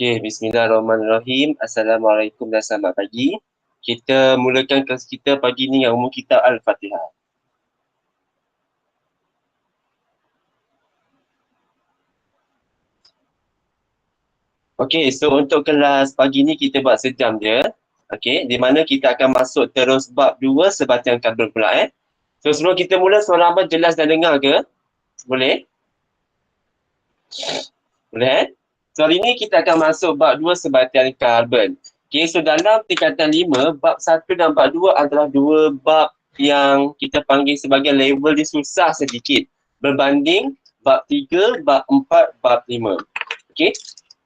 Okey, bismillahirrahmanirrahim. Assalamualaikum dan selamat pagi. Kita mulakan kelas kita pagi ni yang umum kita Al-Fatihah. Okey, so untuk kelas pagi ni kita buat sejam je. Okey, di mana kita akan masuk terus bab 2 sebatian karbon pula So sebelum kita mula, suara abang jelas dan dengar ke? Boleh? Boleh So hari ni kita akan masuk bab 2 sebatian karbon. Okay, so dalam tingkatan 5, bab 1 dan bab 2 adalah dua bab yang kita panggil sebagai level dia susah sedikit. Berbanding bab 3, bab 4, bab 5. Okay,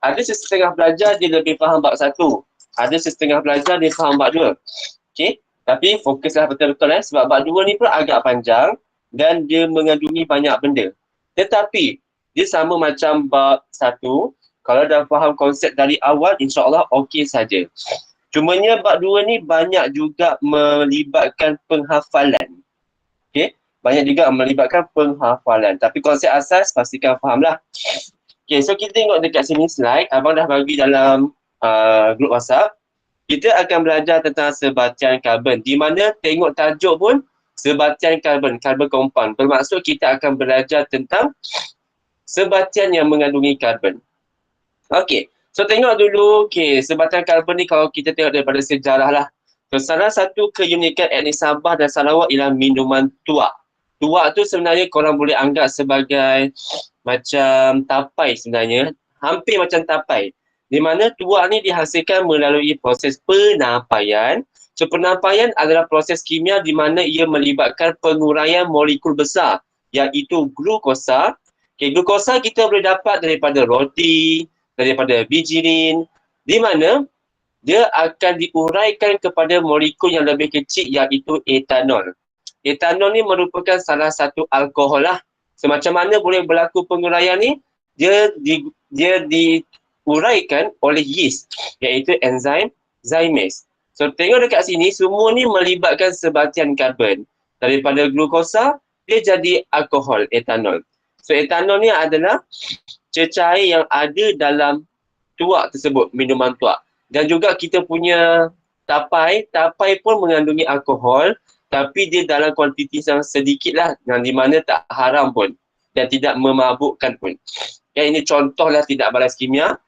ada setengah pelajar dia lebih faham bab 1. Ada setengah pelajar dia faham bab 2. Okay, tapi fokuslah betul-betul sebab bab 2 ni pun agak panjang dan dia mengandungi banyak benda. Tetapi dia sama macam bab 1. Kalau dah faham konsep dari awal, insyaAllah okey saja. Cumanya bab 2 ni banyak juga melibatkan penghafalan. Okay? Banyak juga melibatkan penghafalan. Tapi konsep asas pastikan faham lah. Okay, so kita tengok dekat sini slide. Abang dah bagi dalam grup WhatsApp. Kita akan belajar tentang sebatian karbon. Di mana tengok tajuk pun sebatian karbon, karbon compound. Bermaksud kita akan belajar tentang sebatian yang mengandungi karbon. Okey, so tengok dulu, sebatian karbon ni kalau kita tengok daripada sejarah lah. So salah satu keunikan etnik Sabah dan Sarawak ialah minuman tuak. Tuak tu sebenarnya korang boleh anggap sebagai macam tapai sebenarnya. Hampir macam tapai. Di mana tuak ni dihasilkan melalui proses penapaian. So penapaian adalah proses kimia di mana ia melibatkan penguraian molekul besar iaitu glukosa. Glukosa kita boleh dapat daripada roti, daripada bijirin, di mana dia akan diuraikan kepada molekul yang lebih kecil iaitu etanol. Etanol ni merupakan salah satu alkohol lah. So macam mana boleh berlaku penguraian ni? Dia diuraikan oleh yeast iaitu enzim zymase. So tengok dekat sini, semua ni melibatkan sebatian karbon. Daripada glukosa, dia jadi alkohol, etanol. So etanol ni adalah cecair yang ada dalam tuak tersebut, minuman tuak. Dan juga kita punya tapai pun mengandungi alkohol, tapi dia dalam kuantiti yang sedikit lah, yang di mana tak haram pun dan tidak memabukkan pun. Ini contohlah tidak balas kimia,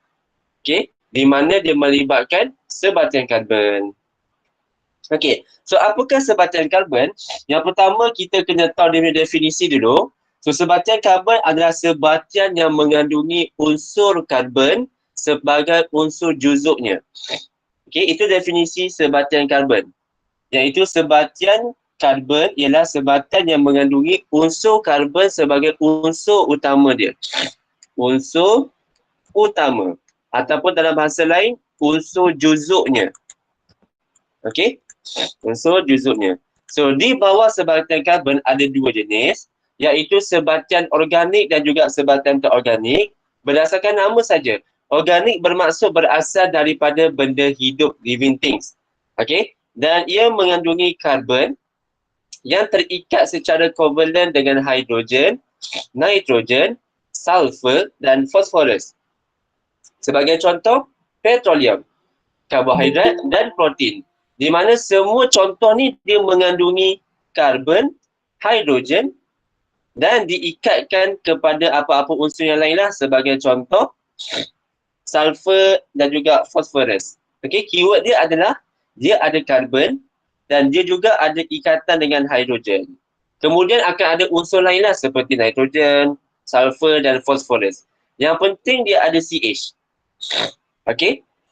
di mana dia melibatkan sebatian karbon. So apakah sebatian karbon? Yang pertama kita kena tahu dia definisi dulu. So sebatian karbon adalah sebatian yang mengandungi unsur karbon sebagai unsur juzuknya. Itu definisi sebatian karbon. Iaitu sebatian karbon ialah sebatian yang mengandungi unsur karbon sebagai unsur utama dia. Unsur utama. Ataupun dalam bahasa lain, unsur juzuknya. Unsur juzuknya. So di bawah sebatian karbon ada dua jenis, iaitu sebatian organik dan juga sebatian tak organik. Berdasarkan nama saja. Organik bermaksud berasal daripada benda hidup, living things. Dan ia mengandungi karbon yang terikat secara kovalent dengan hidrogen, nitrogen, sulfur dan fosforus. Sebagai contoh, petroleum, karbohidrat dan protein. Di mana semua contoh ni dia mengandungi karbon, hidrogen dan diikatkan kepada apa-apa unsur yang lain lah. Sebagai contoh, sulfur dan juga fosforus. Keyword dia adalah dia ada karbon dan dia juga ada ikatan dengan hidrogen. Kemudian akan ada unsur lain lah seperti nitrogen, sulfur dan fosforus. Yang penting dia ada CH.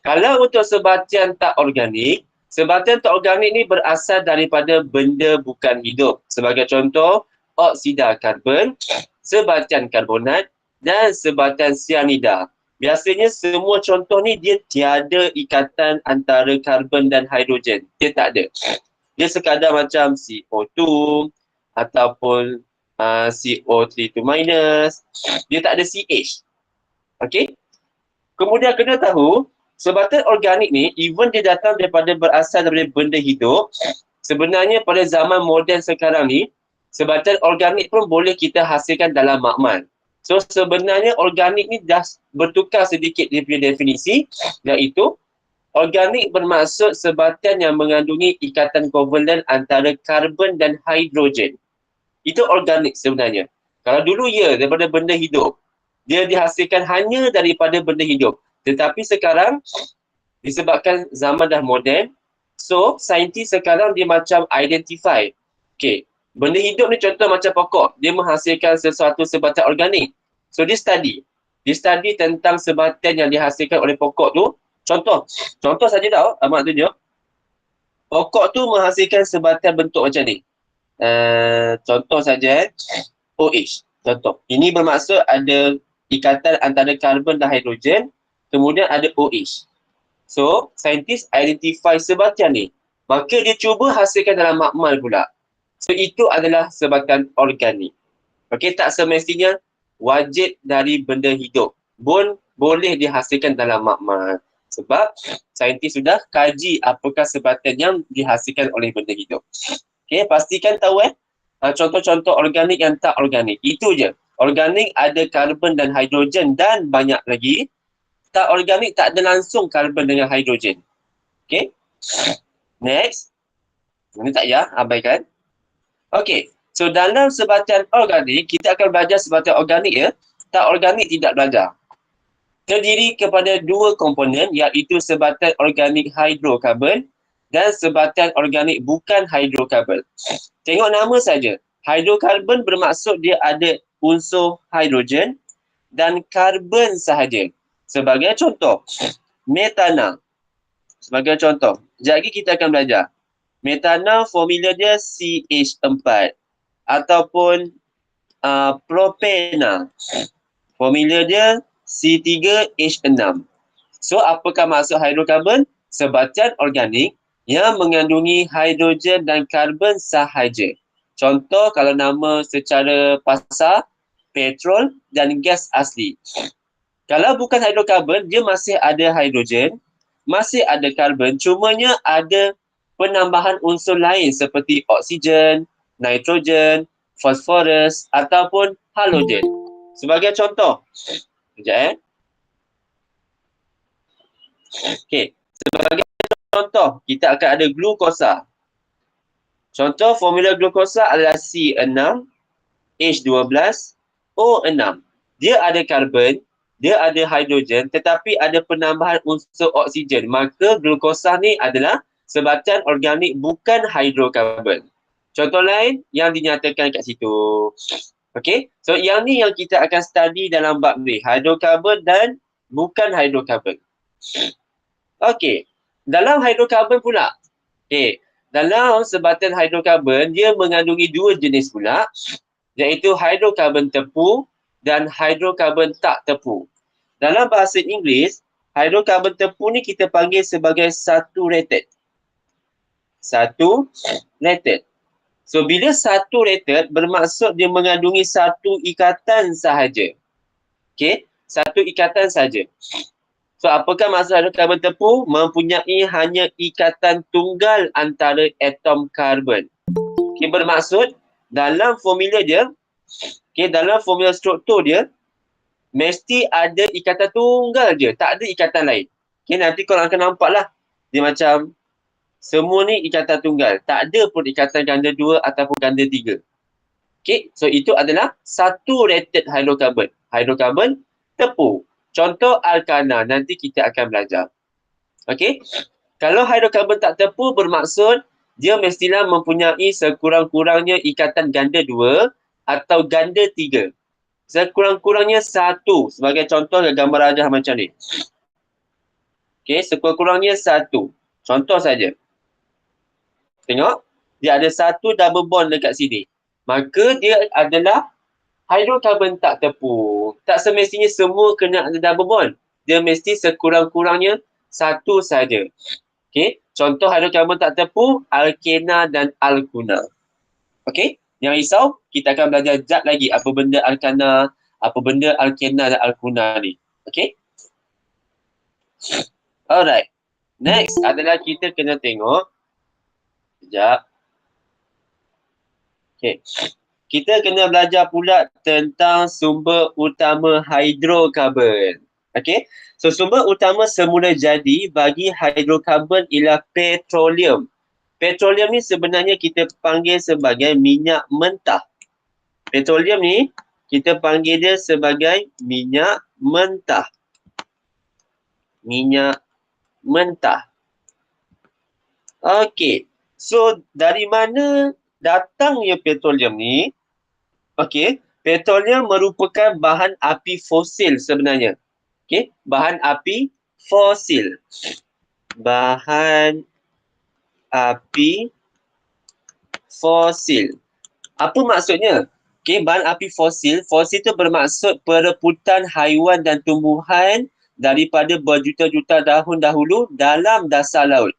Kalau untuk sebatian tak organik, sebatian tak organik ni berasal daripada benda bukan hidup. Sebagai contoh, oksida karbon, sebatian karbonat dan sebatian sianida. Biasanya semua contoh ni dia tiada ikatan antara karbon dan hidrogen. Dia tak ada. Dia sekadar macam CO2 ataupun CO3 minus. Dia tak ada CH. Kemudian kena tahu, sebatian organik ni, even dia datang berasal daripada benda hidup, sebenarnya pada zaman moden sekarang ni, sebatian organik pun boleh kita hasilkan dalam makmal. So sebenarnya organik ni dah bertukar sedikit dia punya definisi, iaitu organik bermaksud sebatian yang mengandungi ikatan kovalen antara karbon dan hidrogen. Itu organik sebenarnya. Kalau dulu ya, daripada benda hidup. Dia dihasilkan hanya daripada benda hidup. Tetapi sekarang, disebabkan zaman dah moden, so saintis sekarang dia macam identify. Okay, benda hidup ni contoh macam pokok. Dia menghasilkan sesuatu sebatian organik. So dia study. Dia study tentang sebatian yang dihasilkan oleh pokok tu. Contoh saja tau, Ahmad tunjuk. Pokok tu menghasilkan sebatian bentuk macam ni. Contoh saja, OH. Contoh. Ini bermaksud ada ikatan antara karbon dan hidrogen, kemudian ada OH. So, saintis identify sebatian ni. Maka dia cuba hasilkan dalam makmal pula. So, itu adalah sebatian organik. Okey, tak semestinya wajib dari benda hidup. Pun boleh dihasilkan dalam makmal. Sebab saintis sudah kaji apakah sebatian yang dihasilkan oleh benda hidup. Okey, pastikan tahu contoh-contoh organik yang tak organik. Itu je. Organik ada karbon dan hidrogen dan banyak lagi. Tak organik tak ada langsung karbon dengan hidrogen. Okay. Next. Ini tak ya, abaikan. Okay. So dalam sebatian organik, kita akan belajar sebatian organik ya. Tak organik tidak belajar. Terdiri kepada dua komponen iaitu sebatian organik hidrokarbon dan sebatian organik bukan hidrokarbon. Tengok nama saja. Hidrokarbon bermaksud dia ada unsur hidrogen dan karbon sahaja. Sebagai contoh, metana. Sebagai contoh, sekejap lagi kita akan belajar. Metana formula dia CH4 ataupun propena. Formula dia C3H6. So, apakah maksud hidrokarbon? Sebatian organik yang mengandungi hidrogen dan karbon sahaja. Contoh kalau nama secara pasar, petrol dan gas asli. Kalau bukan hidrokarbon, dia masih ada hidrogen, masih ada karbon, cumanya ada penambahan unsur lain seperti oksigen, nitrogen, fosforus ataupun halogen. Sebagai contoh, sekejap Okey, sebagai contoh, kita akan ada glukosa. Contoh formula glukosa adalah C6, H12, O6. Dia ada karbon, dia ada hidrogen tetapi ada penambahan unsur oksigen. Maka glukosa ni adalah sebatian organik bukan hidrokarbon. Contoh lain yang dinyatakan kat situ. Okey, so yang ni yang kita akan study dalam bab ni, hidrokarbon dan bukan hidrokarbon. Okey, dalam hidrokarbon pula. Okey, dalam sebatian hidrokarbon dia mengandungi dua jenis pula, iaitu hidrokarbon tepu dan hidrokarbon tak tepu. Dalam bahasa Inggeris, hidrokarbon tepu ni kita panggil sebagai saturated. Saturated. So, bila saturated bermaksud dia mengandungi satu ikatan sahaja. Okey, satu ikatan sahaja. So, apakah maksud hidrokarbon tepu? Mempunyai hanya ikatan tunggal antara atom karbon. Okey, bermaksud dalam formula dia, dalam formula struktur dia, mesti ada ikatan tunggal je. Tak ada ikatan lain. Okay, nanti korang akan nampak lah. Dia macam, semua ni ikatan tunggal. Tak ada pun ikatan ganda 2 ataupun ganda 3. Okay, so itu adalah saturated hydrocarbon. Hydrocarbon tepu. Contoh alkana. Nanti kita akan belajar. Okay, kalau hydrocarbon tak tepu bermaksud dia mestilah mempunyai sekurang-kurangnya ikatan ganda 2 atau ganda 3. Sekurang-kurangnya 1. Sebagai contoh gambar rajah macam ni. Okay, sekurang-kurangnya 1. Contoh saja. Tengok, dia ada 1 double bond dekat sini. Maka dia adalah hidrokarbon tak tepu. Tak semestinya semua kena ada double bond. Dia mesti sekurang-kurangnya 1 saja. Okay, contoh hidrokarbon tak tepu, alkena dan alkuna. Okay, jangan risau, kita akan belajar zat lagi. Apa benda alkana, apa benda alkena dan alkuna ni. Okay. Alright. Next adalah kita kena tengok. Sekejap. Okay. kita kena belajar pula tentang sumber utama hidrokarbon. Okey. So sumber utama semula jadi bagi hidrokarbon ialah petroleum. Petroleum ni sebenarnya kita panggil sebagai minyak mentah. Petroleum ni kita panggil dia sebagai minyak mentah. Minyak mentah. Okey. So dari mana datangnya petroleum ni? Okey, petroleum merupakan bahan api fosil sebenarnya. Okey, bahan api fosil. Bahan api fosil. Apa maksudnya? Okey, bahan api fosil. Fosil itu bermaksud perebutan haiwan dan tumbuhan daripada berjuta-juta tahun dahulu dalam dasar laut.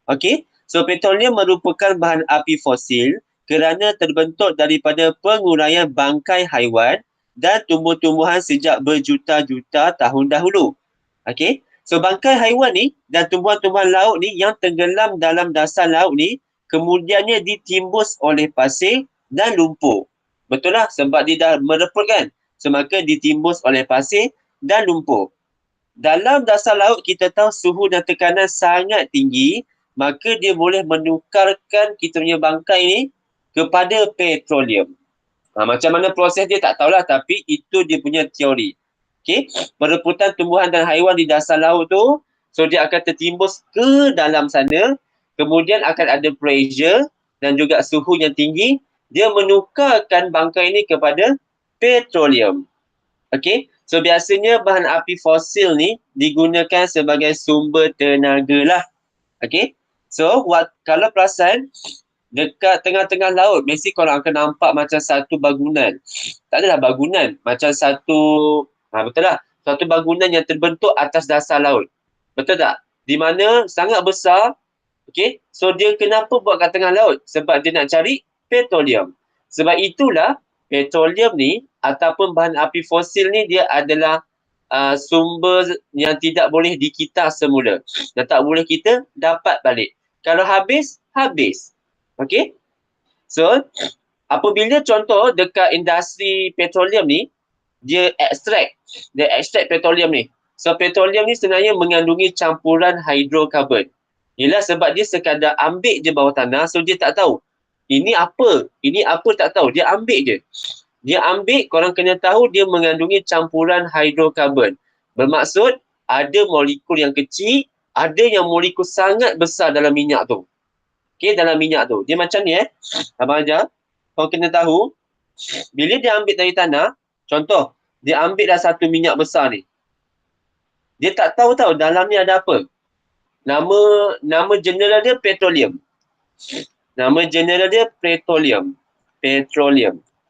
Okey, so petroleum merupakan bahan api fosil kerana terbentuk daripada penguraian bangkai haiwan dan tumbuh-tumbuhan sejak berjuta-juta tahun dahulu. Okey, so bangkai haiwan ni dan tumbuhan-tumbuhan laut ni yang tenggelam dalam dasar laut ni kemudiannya ditimbus oleh pasir dan lumpur. Betul lah, sebab dia dah mereput kan. So maka ditimbus oleh pasir dan lumpur. Dalam dasar laut kita tahu suhu dan tekanan sangat tinggi, maka dia boleh menukarkan kita punya bangkai ni kepada petroleum. Macam mana proses dia tak tahulah, tapi itu dia punya teori. Okay? Perebutan tumbuhan dan haiwan di dasar laut tu, so dia akan tertimbus ke dalam sana, kemudian akan ada pressure dan juga suhu yang tinggi, dia menukarkan bangkai ni kepada petroleum. Okay? So biasanya bahan api fosil ni digunakan sebagai sumber tenaga lah. Okay? So kalau perasan dekat tengah-tengah laut, mesti korang akan nampak macam satu bangunan. Tak adalah bangunan, macam satu, betul lah, satu bangunan yang terbentuk atas dasar laut. Betul tak? Di mana sangat besar. Okay? So dia kenapa buat kat tengah laut? Sebab dia nak cari petroleum. Sebab itulah petroleum ni ataupun bahan api fosil ni dia adalah sumber yang tidak boleh dikita semula dan tak boleh kita dapat balik. Kalau habis, habis. Okay? So, apabila contoh dekat industri petroleum ni, dia extract petroleum ni. So, petroleum ni sebenarnya mengandungi campuran hidrokarbon. Ialah sebab dia sekadar ambil je bawah tanah, so dia tak tahu. Ini apa tak tahu. Dia ambil je. Dia ambil, korang kena tahu dia mengandungi campuran hidrokarbon. Bermaksud, ada molekul yang kecil, ada yang molekul sangat besar dalam minyak tu. Okay, dalam minyak tu. Dia macam ni Abang ajar. Korang kena tahu, bila dia ambil dari tanah, contoh, dia ambil dah satu minyak besar ni. Dia tak tahu dalam ni ada apa. Nama general dia petroleum. Nama general dia petroleum.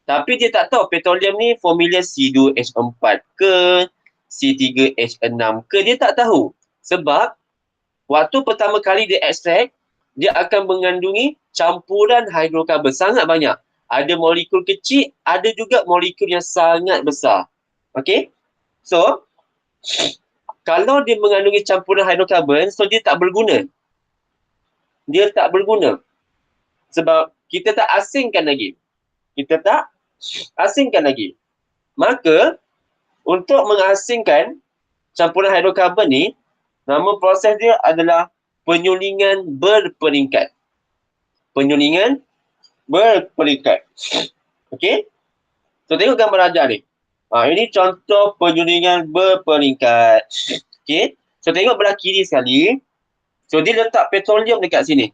Tapi dia tak tahu petroleum ni formula C2H4 ke C3H6 ke, dia tak tahu. Sebab waktu pertama kali dia ekstrak, dia akan mengandungi campuran hidrokarbon sangat banyak. Ada molekul kecil, ada juga molekul yang sangat besar. Okay? So, kalau dia mengandungi campuran hidrokarbon, so dia tak berguna. Dia tak berguna. Sebab kita tak asingkan lagi. Maka, untuk mengasingkan campuran hidrokarbon ni, nama proses dia adalah penyulingan berperingkat. Okey? So, tengok gambar ajar ni. Ini contoh penyulingan berperingkat. Okey? So, tengok belah kiri sekali. So, dia letak petroleum dekat sini.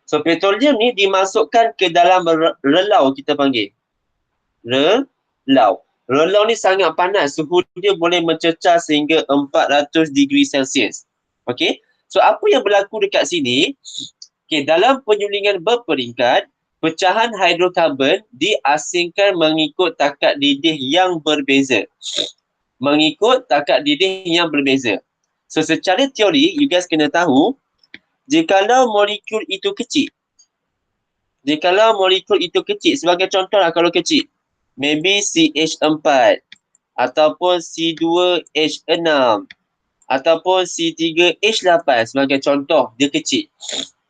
So, petroleum ni dimasukkan ke dalam relau, kita panggil. Relau ni sangat panas. Suhu dia boleh mencecah sehingga 400 degree Celsius. Okey? So, apa yang berlaku dekat sini? Okey, dalam penyulingan berperingkat, pecahan hidrokarbon diasingkan mengikut takat didih yang berbeza. So, secara teori, you guys kena tahu, jikalau molekul itu kecil, sebagai contoh lah kalau kecil, maybe CH4 ataupun C2H6 ataupun C3H8 sebagai contoh, dia kecil.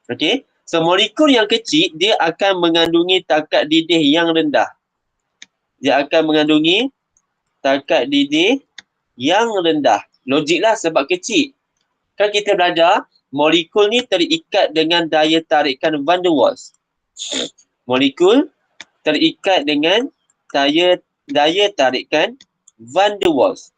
Okay? So molekul yang kecil dia akan mengandungi takat didih yang rendah. Dia akan mengandungi takat didih yang rendah. Logiklah sebab kecil. Kan kita belajar molekul ni terikat dengan daya tarikan van der Waals. Molekul terikat dengan daya tarikan van der Waals.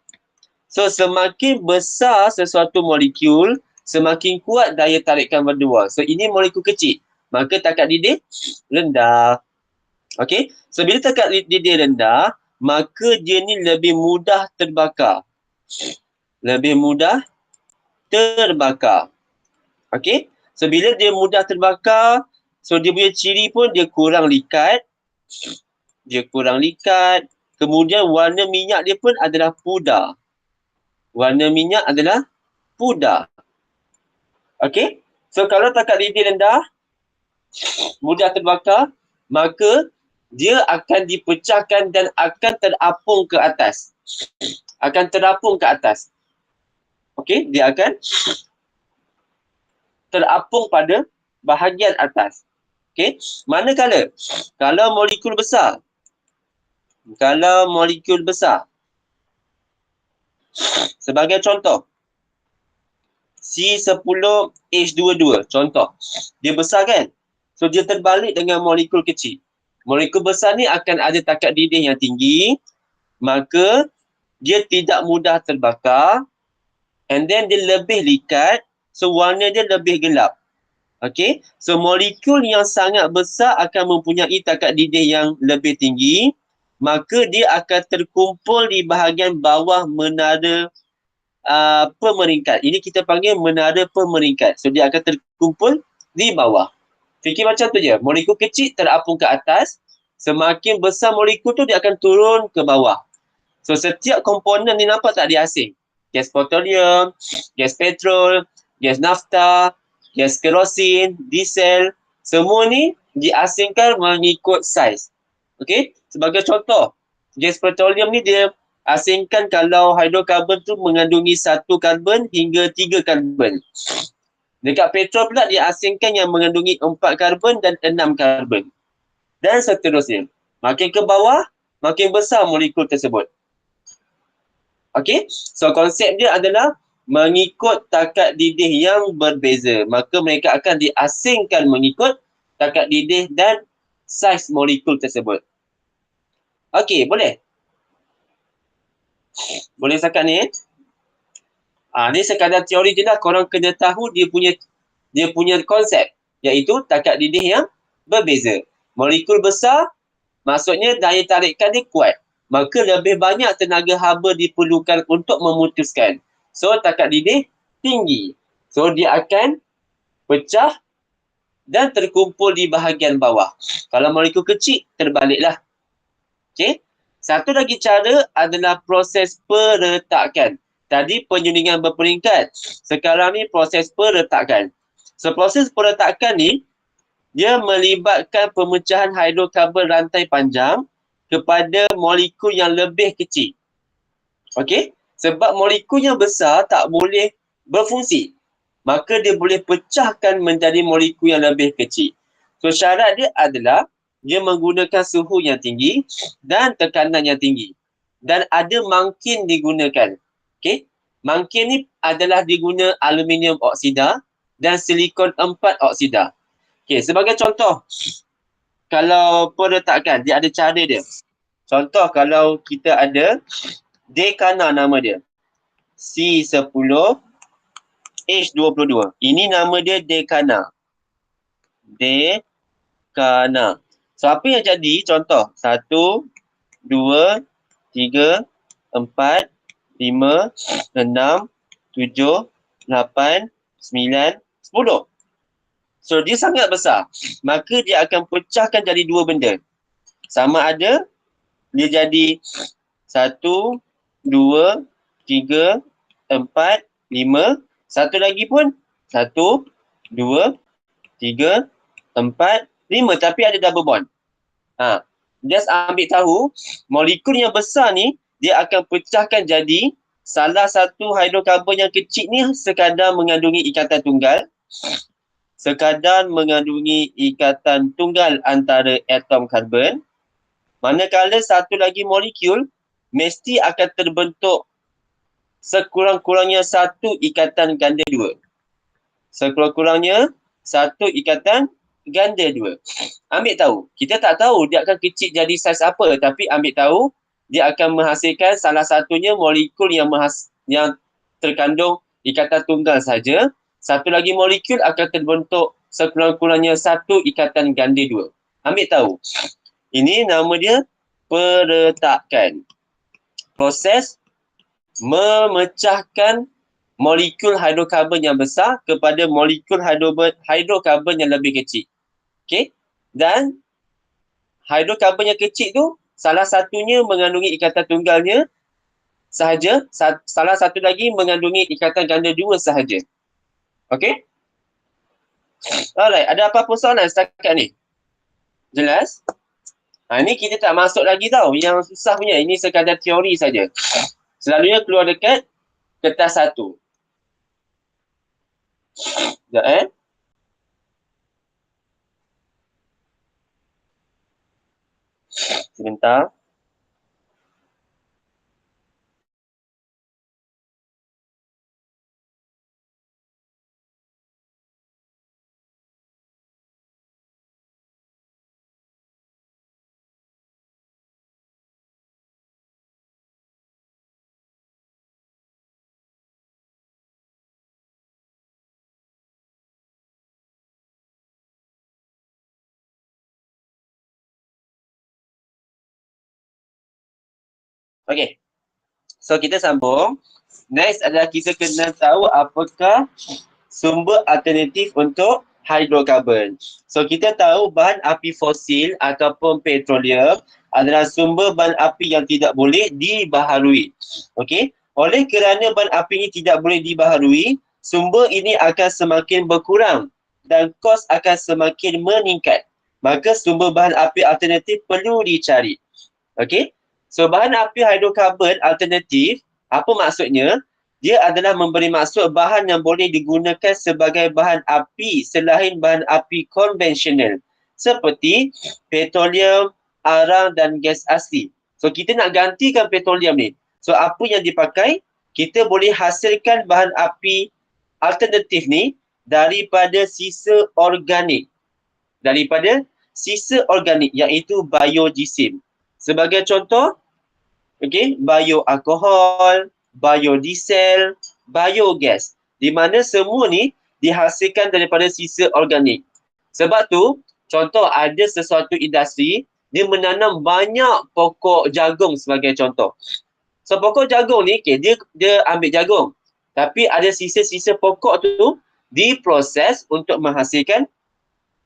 So semakin besar sesuatu molekul, semakin kuat daya tarikan van der Waals. So ini molekul kecil, maka takat didih rendah. Okey. So bila takat didih rendah, maka dia ni lebih mudah terbakar. Lebih mudah terbakar. Okey. So bila dia mudah terbakar, so dia punya ciri pun dia kurang likat. Dia kurang likat. Kemudian warna minyak dia pun adalah pudar. Warna minyak adalah pudar. Okey. So kalau takat didih rendah, mudah terbakar, maka dia akan dipecahkan dan akan terapung ke atas. Akan terapung ke atas. Okey, dia akan terapung pada bahagian atas. Okey, manakala kalau molekul besar, sebagai contoh, C10H22, contoh. Dia besar kan? So dia terbalik dengan molekul kecil. Molekul besar ni akan ada takat didih yang tinggi, maka dia tidak mudah terbakar, and then dia lebih likat, so warna dia lebih gelap. Okay, so molekul yang sangat besar akan mempunyai takat didih yang lebih tinggi, maka dia akan terkumpul di bahagian bawah menara pemeringkat. Ini kita panggil menara pemeringkat. So dia akan terkumpul di bawah. Fikir macam tu je. Molekul kecil terapung ke atas, semakin besar molekul tu dia akan turun ke bawah. So setiap komponen ni nampak tak dia asing. Gas petroleum, gas petrol, gas nafta, gas kerosin, diesel, semua ni diasingkan mengikut saiz. Okey, sebagai contoh, gas petroleum ni dia asingkan kalau hidrokarbon tu mengandungi 1 karbon hingga 3 karbon. Dekat petrol pula dia asingkan yang mengandungi 4 karbon dan 6 karbon. Dan seterusnya. Makin ke bawah, makin besar molekul tersebut. Okey, so konsep dia adalah mengikut takat didih yang berbeza. Maka mereka akan diasingkan mengikut takat didih dan saiz molekul tersebut. Okey, boleh? Boleh setakat ni? Ni sekadar teori je lah. Korang kena tahu dia punya konsep. Iaitu takat didih yang berbeza. Molekul besar, maksudnya daya tarikan dia kuat. Maka lebih banyak tenaga haba diperlukan untuk memutuskan. So, takat didih tinggi. So, dia akan pecah dan terkumpul di bahagian bawah. Kalau molekul kecil, terbaliklah. Okey. Satu lagi cara adalah proses peretakan. Tadi penyulingan berperingkat. Sekarang ni proses peretakan. So, proses peretakan ni, dia melibatkan pemecahan hidrokarbon rantai panjang kepada molekul yang lebih kecil. Okey? Sebab molekul yang besar tak boleh berfungsi. Maka dia boleh pecahkan menjadi molekul yang lebih kecil. So syarat dia adalah dia menggunakan suhu yang tinggi dan tekanan yang tinggi. Dan ada mangkin digunakan. Okey? Mangkin ni adalah diguna aluminium oksida dan silikon 4 oksida. Okey, sebagai contoh, kalau peretakan, dia ada cara dia. Contoh kalau kita ada Dekana nama dia. C10H22. Ini nama dia Dekana. Dekana. So, apa yang jadi? Contoh. 1, 2, 3, 4, 5, 6, 7, 8, 9, 10. So, dia sangat besar. Maka dia akan pecahkan jadi dua benda. Sama ada dia jadi 1, 2, 3, 4, 5. Satu lagi pun 1, 2, 3, 4, 5. Tapi ada double bond. Just ambil tahu, molekul yang besar ni, dia akan pecahkan jadi salah satu hidrokarbon yang kecil ni sekadar mengandungi ikatan tunggal. sekadar mengandungi ikatan tunggal antara atom karbon, manakala satu lagi molekul mesti akan terbentuk sekurang-kurangnya satu ikatan ganda dua. Sekurang-kurangnya satu ikatan ganda dua. Ambil tahu, kita tak tahu dia akan kecil jadi saiz apa, tapi ambil tahu dia akan menghasilkan salah satunya molekul yang terkandung ikatan tunggal saja. Satu lagi molekul akan terbentuk sekurang-kurangnya satu ikatan ganda dua. Ambil tahu. Ini nama dia peretakan. Proses memecahkan molekul hidrokarbon yang besar kepada molekul hidrokarbon yang lebih kecil. Okey? Dan hidrokarbon yang kecil tu salah satunya mengandungi ikatan tunggalnya sahaja, salah satu lagi mengandungi ikatan ganda dua sahaja. Okey? Alright, ada apa-apa soalan setakat ni? Jelas? Ni kita tak masuk lagi tau. Yang susah punya, ini sekadar teori saja. Selalunya keluar dekat kertas satu. Sekejap sebentar. Okey. So kita sambung. Next adalah kita kena tahu apakah sumber alternatif untuk hidrokarbon. So kita tahu bahan api fosil ataupun petroleum adalah sumber bahan api yang tidak boleh dibaharui. Okey. Oleh kerana bahan api ini tidak boleh dibaharui, sumber ini akan semakin berkurang dan kos akan semakin meningkat. Maka sumber bahan api alternatif perlu dicari. Okey. So bahan api hidrokarbon alternatif, apa maksudnya? Dia adalah memberi maksud bahan yang boleh digunakan sebagai bahan api selain bahan api konvensional seperti petroleum, arang dan gas asli. So kita nak gantikan petroleum ni. So apa yang dipakai? Kita boleh hasilkan bahan api alternatif ni daripada sisa organik. Daripada sisa organik iaitu biojisim. Sebagai contoh, okey, bioalkohol, biodiesel, biogas. Di mana semua ni dihasilkan daripada sisa organik. Sebab tu, contoh ada sesuatu industri, dia menanam banyak pokok jagung sebagai contoh. So pokok jagung ni, okay, dia ambil jagung. Tapi ada sisa-sisa pokok tu diproses untuk menghasilkan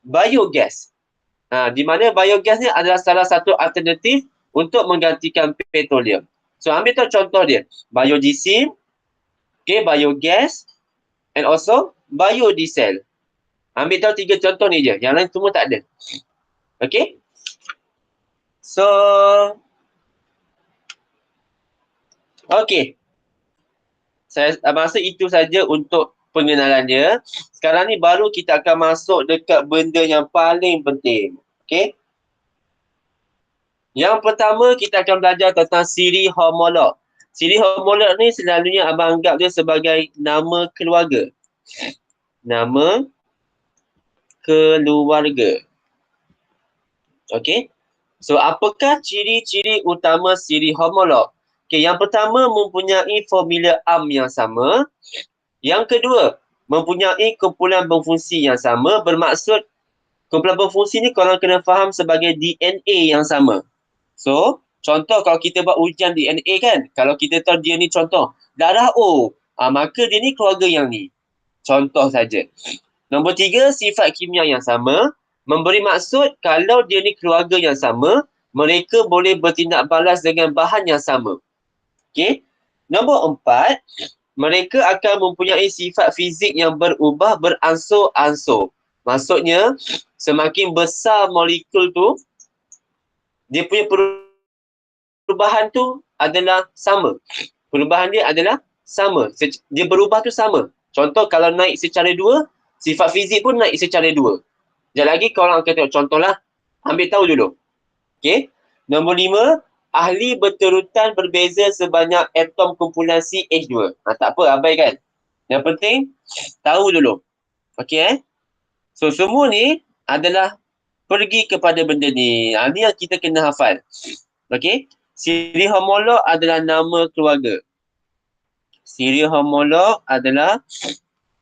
biogas. Di mana biogas ni adalah salah satu alternatif untuk menggantikan petroleum. So ambil tahu contoh dia. Biodiesel, okay, biogas and also biodiesel. Ambil tahu 3 contoh ni je. Yang lain semua tak ada. Okay. So, okay. Saya rasa itu saja untuk pengenalan dia. Sekarang ni baru kita akan masuk dekat benda yang paling penting. Okay. Yang pertama, kita akan belajar tentang siri homolog. Siri homolog ni selalunya abang anggap dia sebagai nama keluarga. Nama keluarga. Okey. So, apakah ciri-ciri utama siri homolog? Okey, yang pertama mempunyai formula ARM yang sama. Yang kedua, mempunyai kumpulan berfungsi yang sama. Bermaksud, kumpulan berfungsi ni korang kena faham sebagai DNA yang sama. So, contoh kalau kita buat ujian DNA kan, kalau kita tahu dia ni contoh, darah O, maka dia ni keluarga yang ni. Contoh saja. Nombor 3, sifat kimia yang sama. Memberi maksud kalau dia ni keluarga yang sama, mereka boleh bertindak balas dengan bahan yang sama. Okey. Nombor 4, mereka akan mempunyai sifat fizik yang berubah beransur-ansur. Maksudnya, semakin besar molekul tu, dia punya perubahan tu adalah sama. Perubahan dia adalah sama. Dia berubah tu sama. Contoh kalau naik secara 2, Sifat fizik pun naik secara 2. Sekejap lagi korang akan tengok contoh lah. Ambil tahu dulu. Okay. Nombor 5, ahli berterutan berbeza sebanyak atom kumpulan CH2. Tak apa, abaikan. Yang penting, tahu dulu. Okay. So, semua ni adalah pergi kepada benda ni. Ni yang kita kena hafal. Okay. Siri homolog adalah nama keluarga. Siri homolog adalah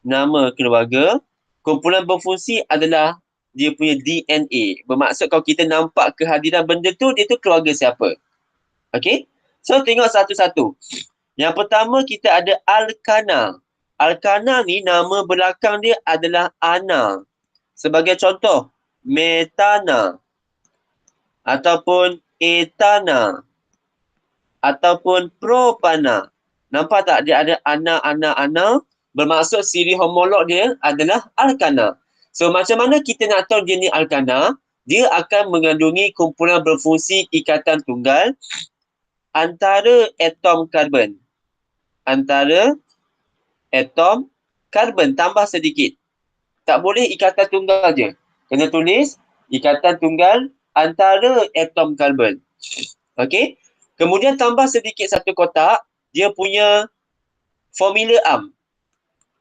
nama keluarga. Kumpulan berfungsi adalah dia punya DNA. Bermaksud kalau kita nampak kehadiran benda tu, dia tu keluarga siapa. Okay. So, tengok satu-satu. Yang pertama, kita ada Alkana. Alkana ni nama belakang dia adalah Ana. Sebagai contoh, Metana. Ataupun Etana. Ataupun Propana. Nampak tak? Dia ada Ana. Bermaksud siri homolog dia adalah Alkana. So, macam mana kita nak tahu dia ni Alkana? Dia akan mengandungi kumpulan berfungsi ikatan tunggal antara atom karbon. Antara atom karbon tambah sedikit. Tak boleh ikatan tunggal je. Kena tulis ikatan tunggal antara atom karbon. Okey. Kemudian tambah sedikit satu kotak, dia punya formula AMP.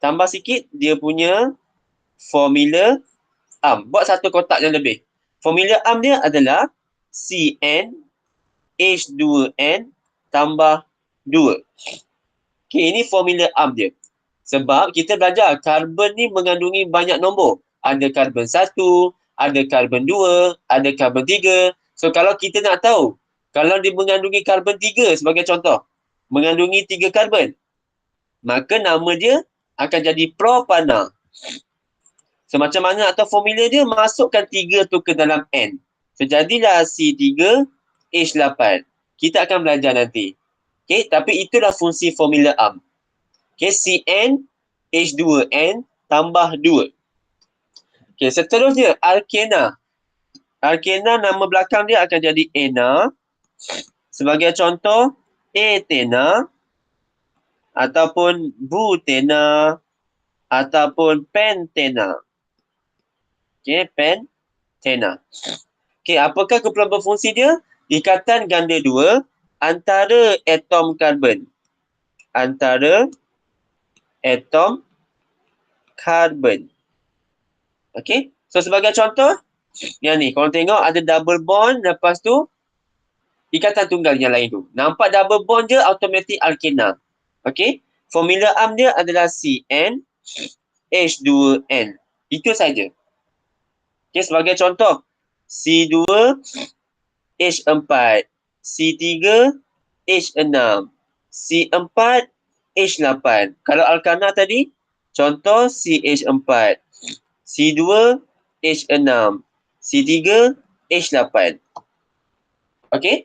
Tambah sikit, dia punya formula AMP. Buat satu kotak yang lebih. Formula AMP dia adalah CN H2N tambah 2. Okay, ini formula AMP dia. Sebab kita belajar karbon ni mengandungi banyak nombor. Ada karbon 1, ada karbon 2, ada karbon 3. So, kalau kita nak tahu, kalau dia mengandungi karbon 3 sebagai contoh, mengandungi 3 karbon, maka nama dia akan jadi propana. So, macam mana atau formula dia, masukkan 3 tu ke dalam N. So, jadilah C3H8. Kita akan belajar nanti. Okay, tapi itulah fungsi formula AMP. Okay, CN H2N tambah 2. Okay, seterusnya Alkena. Alkena nama belakang dia akan jadi Ena. Sebagai contoh, Etena ataupun Butena ataupun Pentena. Okay, Pentena. Okay, apakah kumpulan berfungsi dia? Ikatan ganda 2 antara atom karbon. Antara atom karbon. Okay. So, sebagai contoh, yang ni. Korang tengok ada double bond. Lepas tu, ikatan tunggal yang lain tu. Nampak double bond je, automatic alkena. Okay. Formula AMP dia adalah CN H2N. Itu saja. Okay. Sebagai contoh, C2H4. C3 H6. C4 H8. Kalau alkana tadi, contoh CH4. C2 H6. C3 H8. Okey.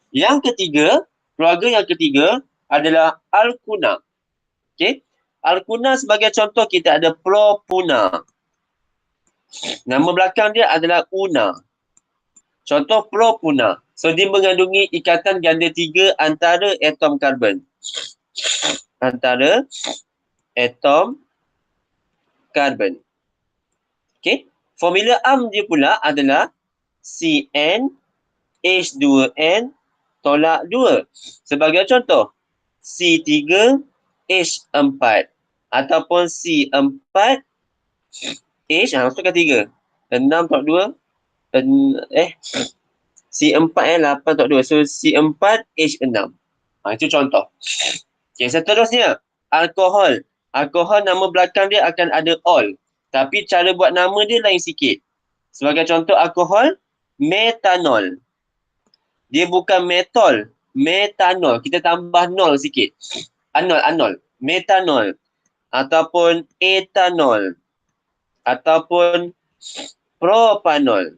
Yang ketiga, keluarga yang ketiga adalah alkuna. Okey. Alkuna sebagai contoh kita ada propuna. Nama belakang dia adalah una. Contoh propuna. So, dia mengandungi ikatan ganda 3 antara atom karbon. Antara atom karbon. Okey. Formula AMP dia pula adalah CN H2N tolak 2. Sebagai contoh, C3 H4 ataupun C4 H, masukkan 3. 6 tolak 2. C4 8 tolak 2. So, C4 H6. Itu contoh. Okay, seterusnya, alkohol. Alkohol nama belakang dia akan ada ol. Tapi cara buat nama dia lain sikit. Sebagai contoh alkohol, metanol. Dia bukan metol, metanol. Kita tambah nol sikit. Anol. Metanol. Ataupun etanol. Ataupun propanol.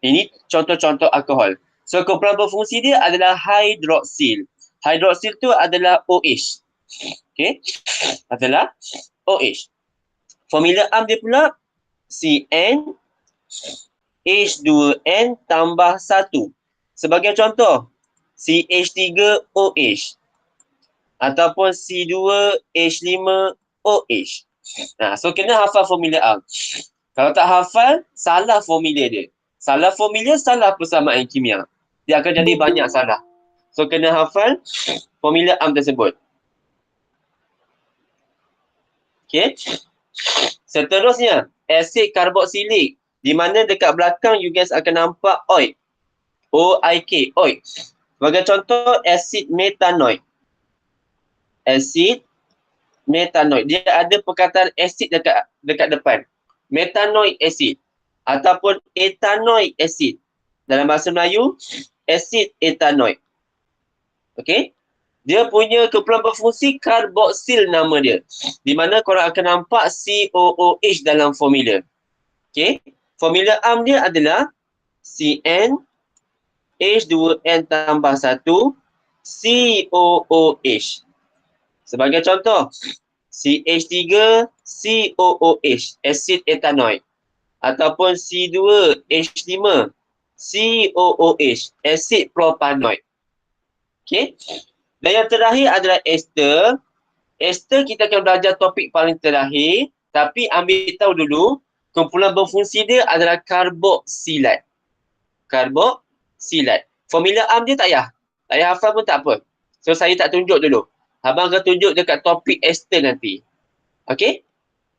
Ini contoh-contoh alkohol. So, kumpulan berfungsi dia adalah hidroksil. Hidroksil tu adalah OH. Okay. Adalah OH. Formula AMP dia pula CN H2N tambah 1. Sebagai contoh, CH3OH ataupun C2H5OH. So kena hafal formula am. Kalau tak hafal, salah formula dia. Salah formula, salah persamaan kimia. Dia akan jadi banyak salah. So kena hafal formula am tersebut. Okay. Seterusnya, asid karboksilik. Di mana dekat belakang you guys akan nampak oik. O-I-K, oik. Sebagai contoh, asid metanoid. Asid metanoid. Dia ada perkataan asid dekat depan. Metanoid acid ataupun ethanoic acid. Dalam bahasa Melayu, asid ethanoid. Okey? Dia punya kumpulan berfungsi karboksil nama dia. Di mana korang akan nampak COOH dalam formula. Okey? Formula am dia adalah CN H2N tambah 1 COOH. Sebagai contoh, CH3COOH, asid ethanoid. Ataupun C2H5 COOH, asid propanoid. Okay. Dan yang terakhir adalah ester. Ester kita akan belajar topik paling terakhir. Tapi ambil tahu dulu, kumpulan berfungsi dia adalah karboksilat. Karboksilat. Formula am dia tak payah. Tak payah hafal pun tak apa. So saya tak tunjuk dulu. Abang akan tunjuk dekat topik ester nanti. Okay?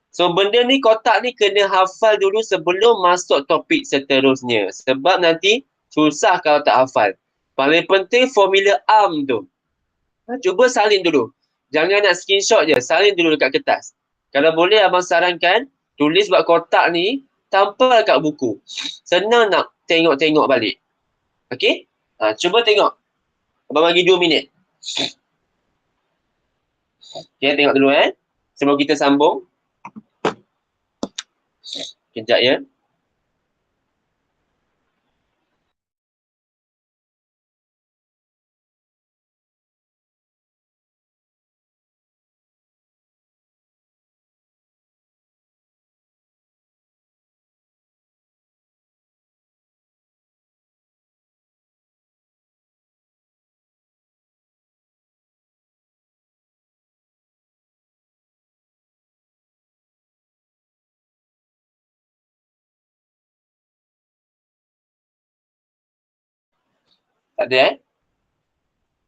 So benda ni, kotak ni kena hafal dulu sebelum masuk topik seterusnya. Sebab nanti susah kalau tak hafal. Paling penting formula am tu. Cuba salin dulu. Jangan nak screenshot je. Salin dulu dekat kertas. Kalau boleh abang sarankan, tulis buat kotak ni, tampal kat buku. Senang nak tengok-tengok balik. Okay? Cuba tengok. Abang bagi 2 minit. Okay, tengok dulu sebelum kita sambung. Kejap ya. Tak ada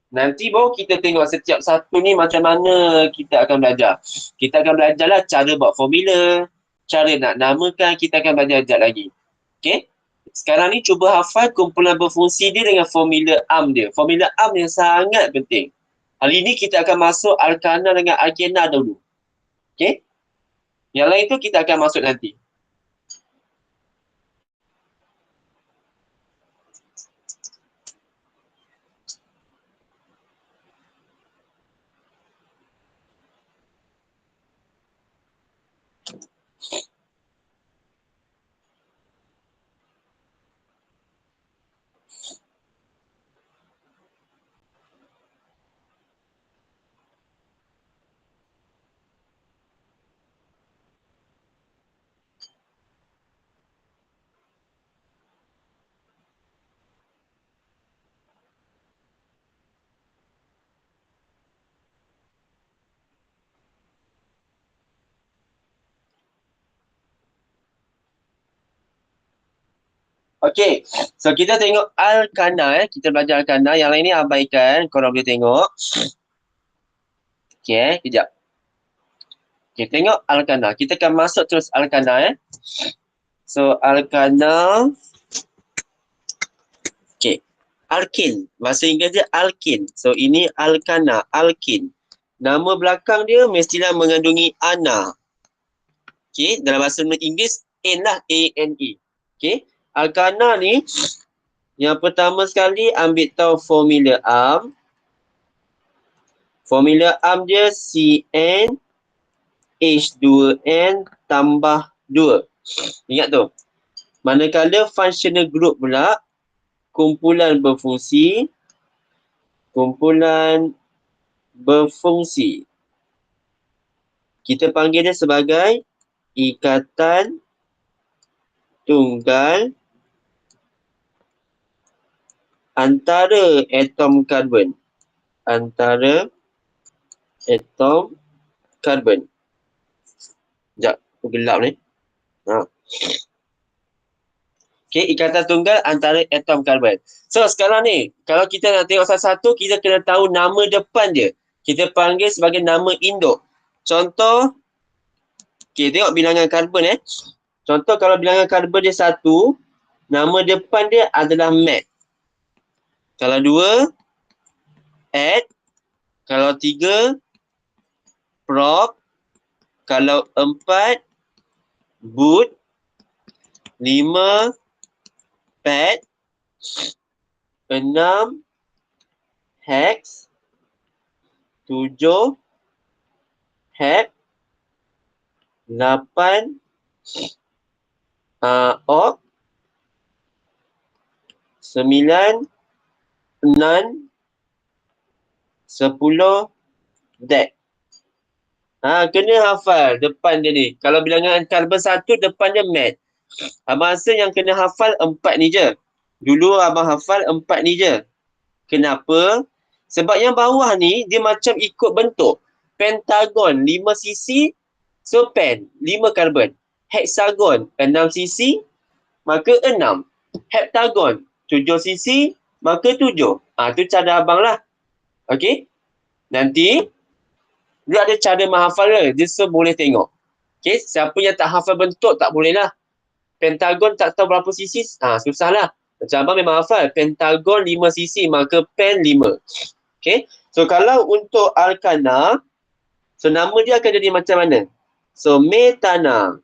Nanti baru kita tengok setiap satu ni macam mana kita akan belajar. Kita akan belajarlah cara buat formula, cara nak namakan, kita akan belajar sekejap lagi. Okay? Sekarang ni cuba hafal kumpulan berfungsi dia dengan formula am dia. Formula am yang sangat penting. Hari ni kita akan masuk alkana dengan alkena dulu. Okay? Yang lain tu kita akan masuk nanti. Okay, so kita tengok alkana kita belajar alkana. Yang lain ni abaikan, korang boleh tengok. Okay, kejap. Okay, tengok alkana. Kita akan masuk terus alkana So, alkana. Okay, alkin. Bahasa Inggeris dia alkin. So, ini alkana, alkin. Nama belakang dia mestilah mengandungi ana. Okay, dalam bahasa Inggeris, N lah, A-N-E. Okay, alkana ni, yang pertama sekali ambil tahu formula am. Formula am dia CN H2N tambah 2. Ingat tu. Manakala functional group pula, kumpulan berfungsi. Kita panggil dia sebagai ikatan tunggal antara atom karbon. Antara atom karbon. Sekejap, gelap ni. Ha. Okay, ikatan tunggal antara atom karbon. So, sekarang ni, kalau kita nak tengok satu-satu, kita kena tahu nama depan dia. Kita panggil sebagai nama induk. Contoh, okay, tengok bilangan karbon Contoh, kalau bilangan karbon dia 1, nama depan dia adalah met. Kalau 2, add. Kalau 3, prop. Kalau 4, boot. 5, pad. 6, hex. 7, hep. 8, op. 9, non. 10, deck. Kena hafal depan dia ni. Kalau bilangan karbon 1, depan dia mat. Abang rasa yang kena hafal 4 ni je. Dulu abang hafal 4 ni je. Kenapa? Sebab yang bawah ni, dia macam ikut bentuk. Pentagon 5 sisi, so pen 5 karbon. Hexagon 6 sisi, maka 6. Heptagon 7 sisi, maka 7. Tu cara abang lah. Okey? Nanti, dia ada cara menghafal dia boleh tengok. Okey? Siapa yang tak hafal bentuk, tak boleh lah. Pentagon tak tahu berapa sisi, susah lah. Macam abang memang hafal. Pentagon 5 sisi, maka pen 5. Okay. So, kalau untuk alkana, so nama dia akan jadi macam mana? So, metana.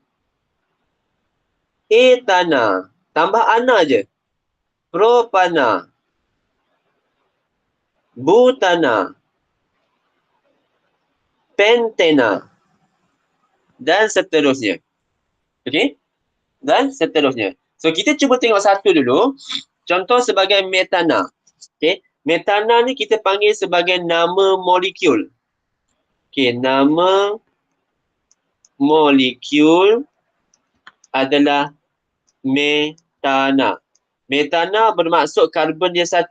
Etana. Tambah ana je. Propana. Butana. Pentena. Dan seterusnya. Okay. Dan seterusnya. So, kita cuba tengok satu dulu. Contoh sebagai metana. Okay. Metana ni kita panggil sebagai nama molekul. Okay. Nama molekul adalah metana. Metana bermaksud karbon dia 1.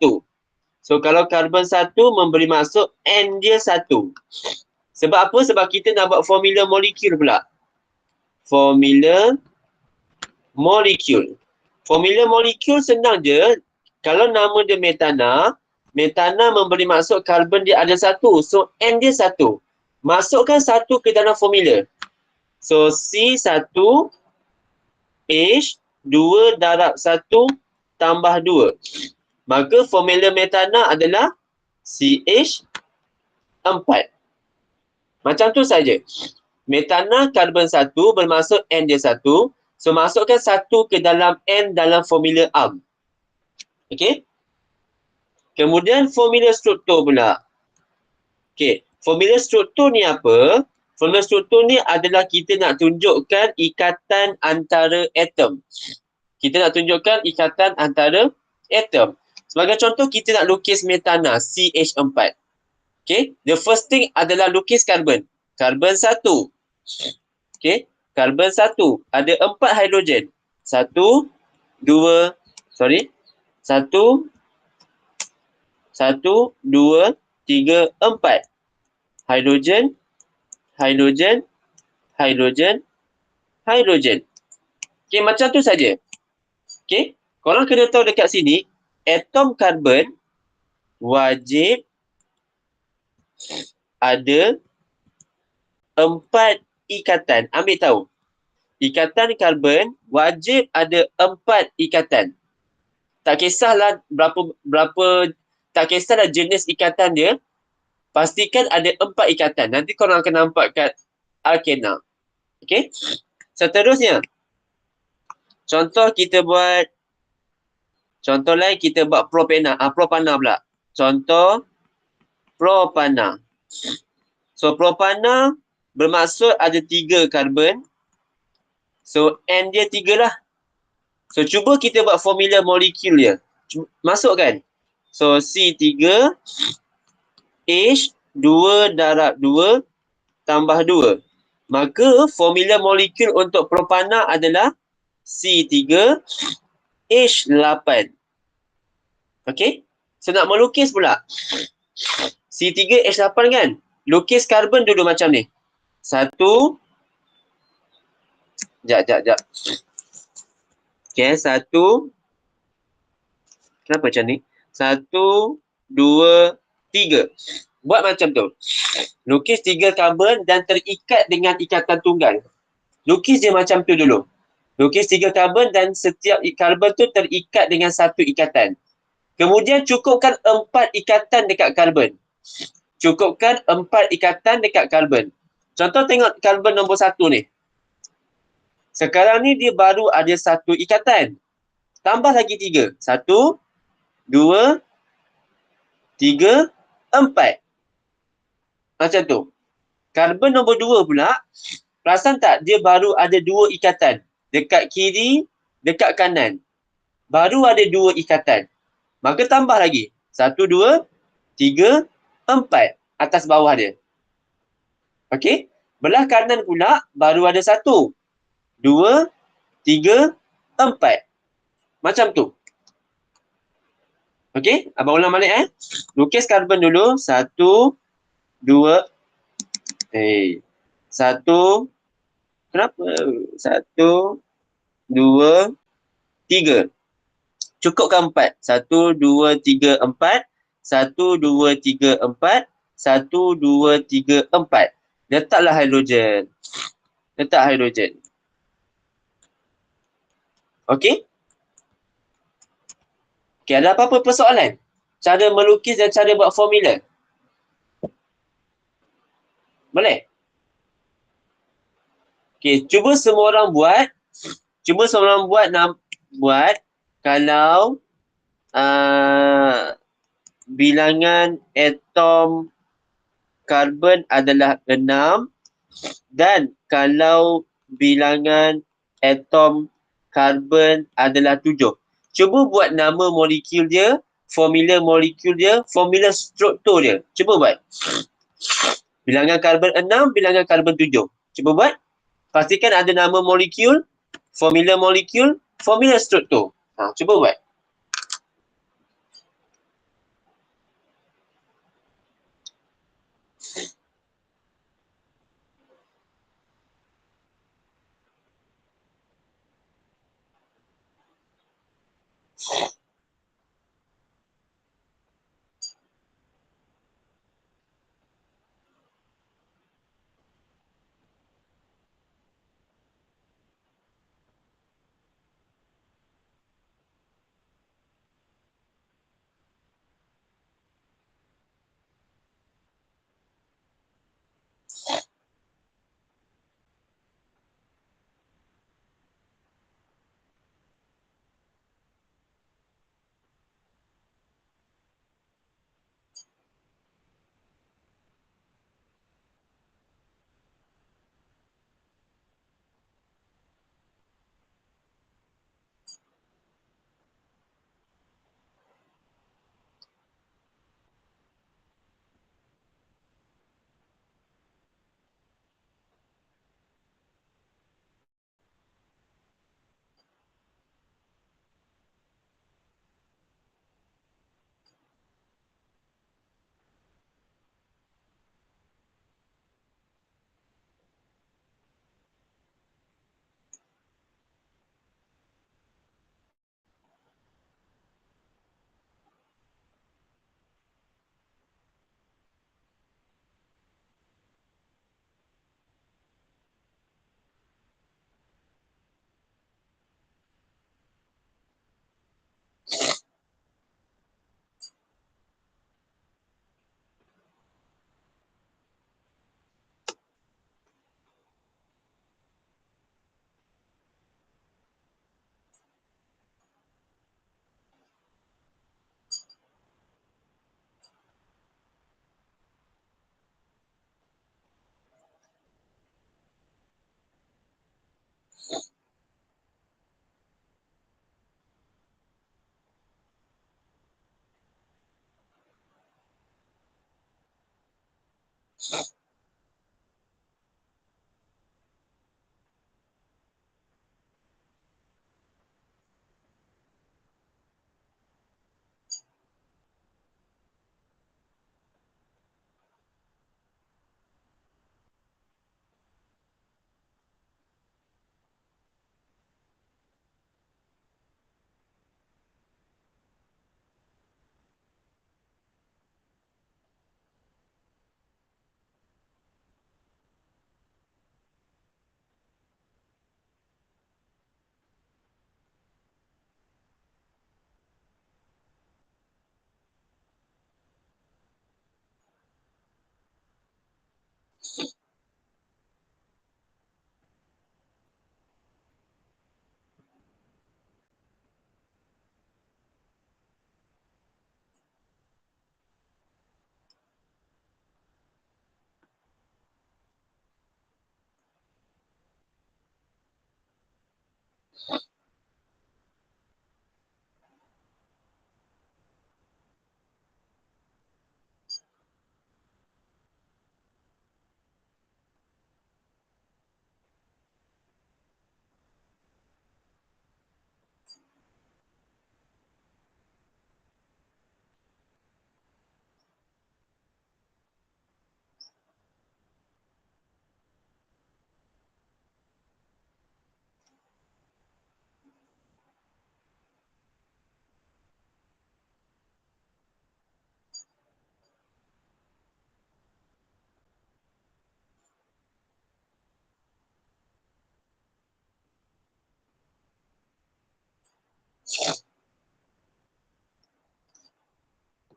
So, kalau karbon 1 memberi maksud N dia 1. Sebab apa? Sebab kita nak buat formula molekul pula. Formula molekul. Formula molekul senang je. Kalau nama dia metana, metana memberi maksud karbon dia ada 1. So, N dia 1. Masukkan 1 ke dalam formula. So, C1 H2 darab 1 tambah 2. Maka formula metana adalah CH4. Macam tu saja. Metana karbon 1 bermaksud N dia 1. So, masukkan 1 ke dalam N dalam formula ARM. Okey? Kemudian formula struktur pula. Okey. Formula struktur ni apa? Formula struktur ni adalah kita nak tunjukkan ikatan antara atom. Kita nak tunjukkan ikatan antara atom. Sebagai contoh, kita nak lukis metana, CH4. Okay. The first thing adalah lukis karbon. Karbon 1. Okay. Karbon 1. Ada 4 hidrogen. 1, 2, 1, 2, 3, 4. Hidrogen, hidrogen, hidrogen, hidrogen. Okay, macam tu saja. Okay, korang kena tahu dekat sini, atom karbon wajib ada 4 ikatan. Ambil tahu. Ikatan karbon wajib ada 4 ikatan. Tak kisahlah tak kisahlah jenis ikatan dia, pastikan ada 4 ikatan. Nanti korang akan nampak kat alkena. Okey. Seterusnya. Contoh lain kita buat propana. Propana pula. Contoh propana. So propana bermaksud ada 3 karbon. So N dia 3 lah. So cuba kita buat formula molekul dia. Masukkan. So C3 H2 darab 2 tambah 2. Maka formula molekul untuk propana adalah C3 H8. Okey? So nak melukis pula. C3 H8 kan? Lukis karbon dulu macam ni. 1, Jap. Okay, satu. Kenapa macam ni? Satu, dua, tiga. Buat macam tu. Lukis 3 karbon dan terikat dengan ikatan tunggal. Lukis dia macam tu dulu. Lukis 3 karbon dan setiap karbon tu terikat dengan satu ikatan. Kemudian cukupkan 4 ikatan dekat karbon. Cukupkan 4 ikatan dekat karbon. Contoh tengok karbon nombor 1 ni. Sekarang ni dia baru ada satu ikatan. Tambah lagi 3. 1, 2, 3, 4. Macam tu. Karbon nombor 2 pula, perasan tak dia baru ada 2 ikatan. Dekat kiri, dekat kanan. Baru ada 2 ikatan. Maka tambah lagi. 1, 2, 3, 4 atas bawah dia. Okey? Belah kanan pula baru ada 1, 2, 3, 4. Macam tu. Okey? Abang ulang balik Lukis karbon dulu. 1, 2. Satu. Kenapa? 1, 2, 3. Cukupkan 4. 1, 2, 3, 4. 1, 2, 3, 4. 1, 2, 3, 4. Letaklah hidrogen. Letak hidrogen. Okey? Okey, ada apa-apa persoalan? Cara melukis dan cara buat formula. Boleh? Okey, cuba semua orang buat. Cuba semua orang buat kalau bilangan atom karbon adalah 6 dan kalau bilangan atom karbon adalah 7. Cuba buat nama molekul dia, formula molekul dia, formula struktur dia. Cuba buat. Bilangan karbon 6, bilangan karbon 7. Cuba buat. Pastikan ada nama molekul, formula struktur. Cuba buat.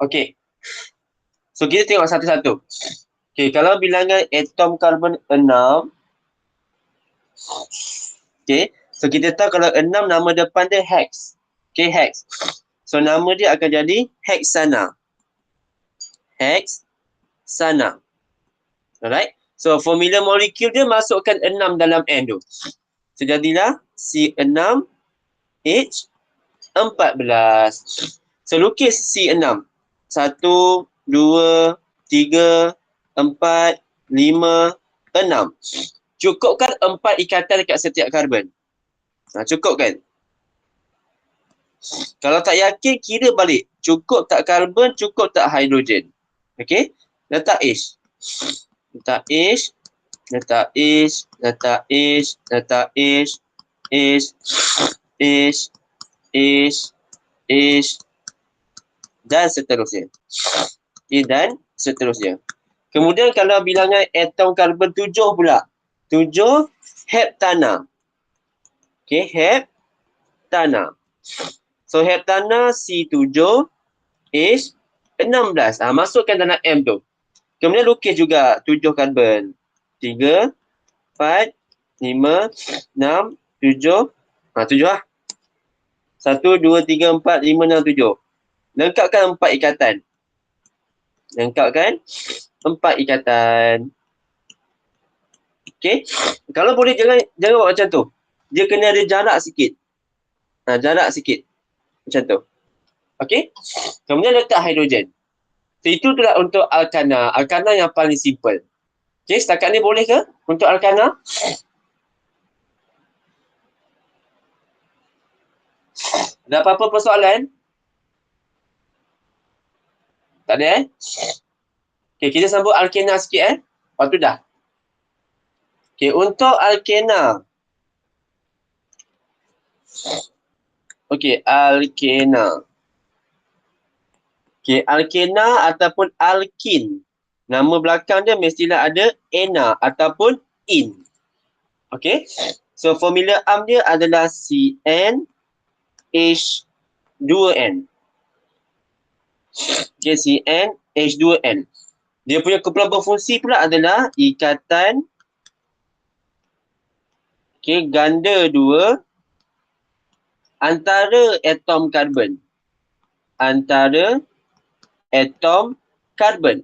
Okey. So kita tengok satu-satu. Okey, kalau bilangan atom karbon 6, okey. So kita tahu kalau 6 nama depan dia hex. Okey, hex. So nama dia akan jadi hexana. Hexana. Alright. So formula molekul dia masukkan 6 dalam N tu. So jadilah C6H14. So lukis C6. 1, 2, 3, 4, 5, 6. Cukupkan 4 ikatan dekat setiap karbon. Cukup kan? Kalau tak yakin, kira balik. Cukup tak karbon, cukup tak hidrogen. Okey? Letak H. Letak H. Letak H. Letak H. Letak H. H. H. H. H. Dan seterusnya. Okay, dan seterusnya. Kemudian kalau bilangan atom karbon 7 pula. 7 heptana. Okay, heptana. So heptana C7 H16. Masukkan dalam M tu. Kemudian lukis juga 7 karbon. 3, 4, 5, 6, 7. 7 lah. 1, 2, 3, 4, 5, 6, 7. Lengkapkan 4 ikatan. Lengkapkan 4 ikatan. Okey. Kalau boleh jangan buat macam tu. Dia kena ada jarak sikit. Jarak sikit. Macam tu. Okey. Kemudian letak hidrogen. So, itu itulah untuk alkana. Alkana yang paling simple. Okey, setakat ni boleh ke untuk alkana? Ada apa-apa persoalan? Tak ada Okey, kita sambung alkena sikit Lepas tu dah. Okey, untuk alkena. Okey, alkena. Okey, alkena ataupun alkin. Nama belakang dia mestilah ada ena ataupun in. Okey. So formula am dia adalah CnH2n. Okey, CnH2n. Dia punya kumpulan berfungsi pula adalah ikatan ganda 2 antara atom karbon. Antara atom karbon.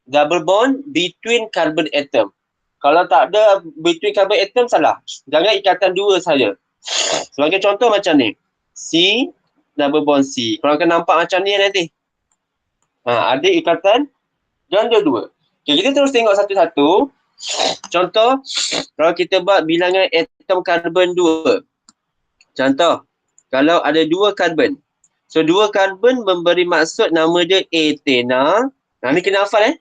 Double bond between carbon atom. Kalau tak ada between carbon atom, salah. Jangan ikatan 2 saja. Sebagai contoh macam ni. C double bond C. Korang akan nampak macam ni nanti. Ada ikatan ganda 2. Okay, kita terus tengok satu-satu. Contoh, kalau kita buat bilangan atom karbon 2. Contoh, kalau ada 2 karbon. So, 2 karbon memberi maksud nama dia etena. Ni kena hafal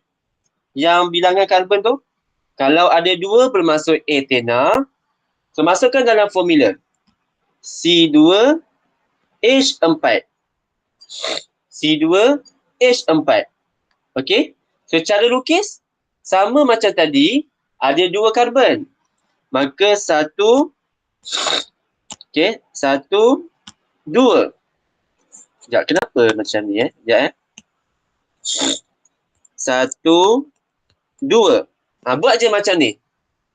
yang bilangan karbon tu. Kalau ada 2 bermaksud etena. So, masukkan dalam formula. C2H4. C2H4. Okey. So, cara lukis sama macam tadi. Ada 2 karbon. Maka 1, 1, 2. Sekejap, kenapa macam ni Sekejap 1, 2. Buat je macam ni.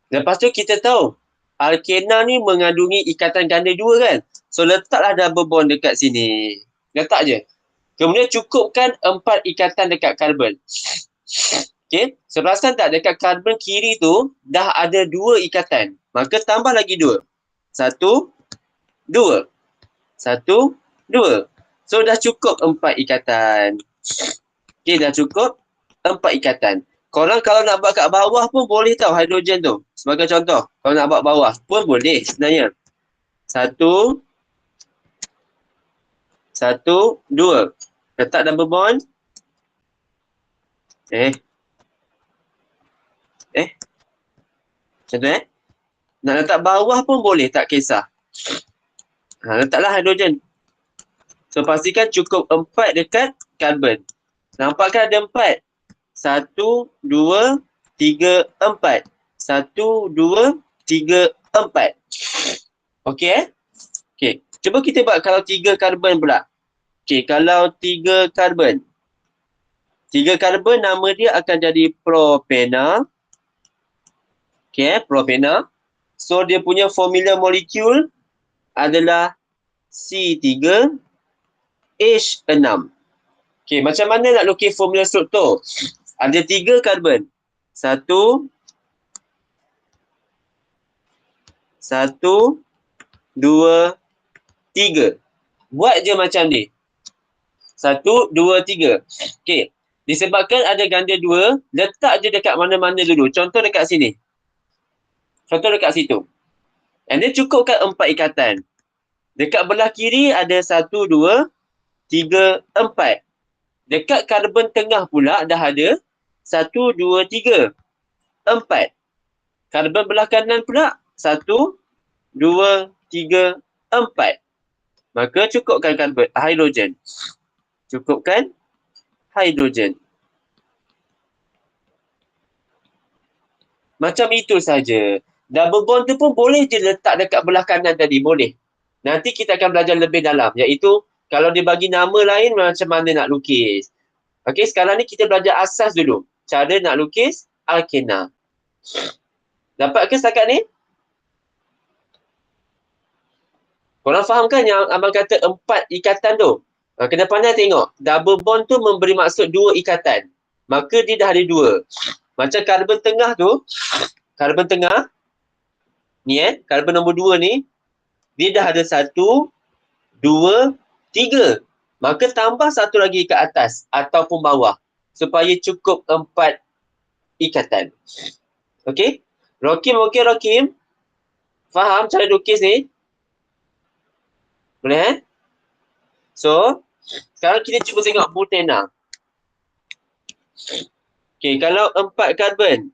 Lepas tu kita tahu alkena ni mengandungi ikatan ganda 2 kan. So letaklah double bond dekat sini. Letak je. Kemudian cukupkan 4 ikatan dekat karbon. Okey. So perasan tak dekat karbon kiri tu dah ada 2 ikatan. Maka tambah lagi 2. 1, 2. 1, 2. So dah cukup 4 ikatan. Okay, dah cukup 4 ikatan. Korang kalau nak buat kat bawah pun boleh tau hidrogen tu. Sebagai contoh, kalau nak buat bawah pun boleh sebenarnya. 1, 2. Letak double bond. Macam tu Nak letak bawah pun boleh, tak kisah. Letaklah hidrogen. So pastikan cukup 4 dekat karbon. Nampak kan ada 4? 1, 2, 3, 4. 1, 2, 3, 4. Okey Okey. Cuba kita buat kalau 3 karbon pula. Okey, kalau 3 karbon. 3 karbon nama dia akan jadi propena. Okey, propena. So dia punya formula molekul adalah C3H6. Okey, macam mana nak lukis formula struktur? Ada 3 karbon. 1, 2, 3. Buat je macam ni. 1, 2, 3. Okey. Disebabkan ada ganda 2, letak je dekat mana-mana dulu. Contoh dekat sini. Contoh dekat situ. And then cukupkan 4 ikatan. Dekat belah kiri ada 1, 2, 3, 4. Dekat karbon tengah pula dah ada 1, 2, 3, 4. Karbon belah kanan pula 1, 2, 3, 4. Maka cukupkan karbon hidrogen. Cukupkan hidrogen. Macam itu saja. Double bond tu pun boleh je letak dekat belah kanan tadi. Boleh. Nanti kita akan belajar lebih dalam. Iaitu kalau dia bagi nama lain macam mana nak lukis. Okey, sekarang ni kita belajar asas dulu. Cara nak lukis alkena. Dapat ke setakat ni? Korang faham kan yang abang kata 4 ikatan tu? Kena pandai tengok. Double bond tu memberi maksud 2 ikatan. Maka dia dah ada 2. Macam karbon tengah tu. Karbon tengah. Ni karbon nombor 2 ni. Dia dah ada 1, 2, 3. Maka tambah satu lagi ke atas ataupun bawah. Supaya cukup 4 ikatan. Okey? Rokim, okey Rokim? Faham cara lukis ni? Boleh So, sekarang kita cuba tengok butena. Okey, kalau 4 karbon.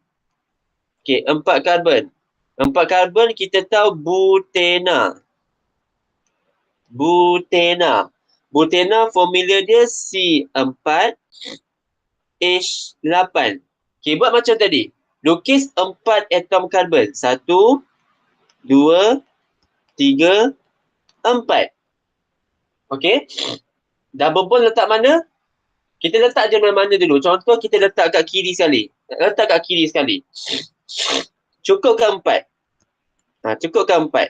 Okey, 4 karbon. 4 karbon kita tahu butena. Butena. Butena formula dia C4H8. Okey, buat macam tadi. Lukis 4 atom karbon. 1, 2, 3, 4. Okey. Double bond letak mana? Kita letak je mana-mana dulu. Contoh kita letak kat kiri sekali. Letak kat kiri sekali. Cukupkan 4. Cukupkan 4.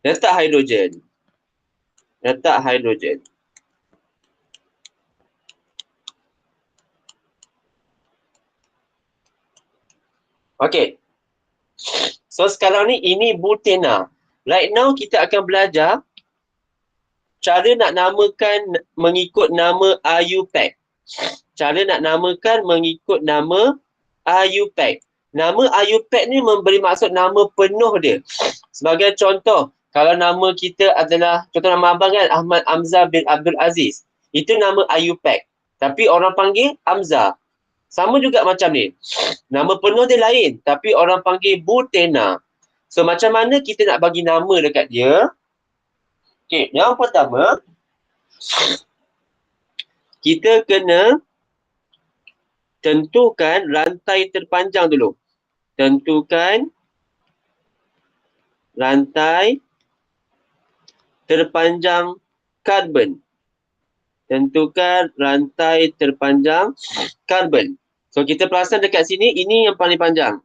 Letak hidrogen. Letak hidrogen. Okey. So sekarang ni ini butena. Right now kita akan belajar cara nak namakan mengikut nama IUPAC. Cara nak namakan mengikut nama IUPAC. Nama IUPAC ni memberi maksud nama penuh dia. Sebagai contoh, kalau nama kita adalah, contoh nama abang kan, Ahmad Amzah bin Abdul Aziz. Itu nama IUPAC. Tapi orang panggil Amzah. Sama juga macam ni. Nama penuh dia lain. Tapi orang panggil butena. So, macam mana kita nak bagi nama dekat dia? Okay, yang pertama, kita kena tentukan rantai terpanjang dulu. Tentukan rantai terpanjang karbon. Tentukan rantai terpanjang karbon. So, kita perasan dekat sini, ini yang paling panjang.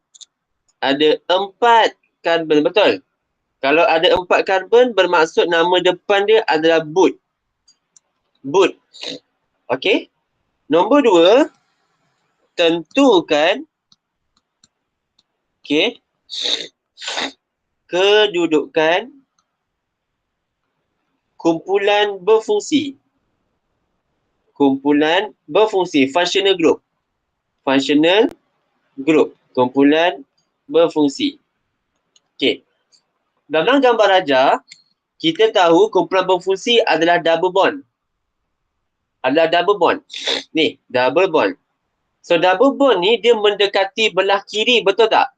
Ada 4 karbon, betul? Kalau ada 4 karbon, bermaksud nama depan dia adalah but. But. Okey. Nombor 2, tentukan. Okey. kedudukan kumpulan berfungsi. Kumpulan berfungsi, functional group. Functional group, kumpulan berfungsi. Okey. Dalam gambar raja, kita tahu kumpulan berfungsi adalah double bond. Adalah double bond. Ni, double bond. So, double bond ni dia mendekati belah kiri, betul tak?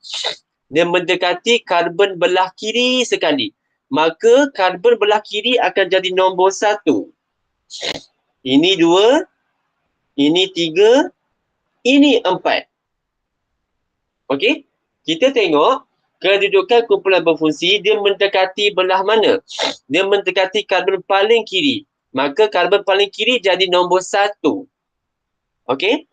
Dia mendekati karbon belah kiri sekali. Maka karbon belah kiri akan jadi nombor 1. Ini 2, ini 3, ini 4. Okey? Kita tengok kedudukan kumpulan berfungsi, dia mendekati belah mana? Dia mendekati karbon paling kiri. Maka karbon paling kiri jadi nombor 1. Okey?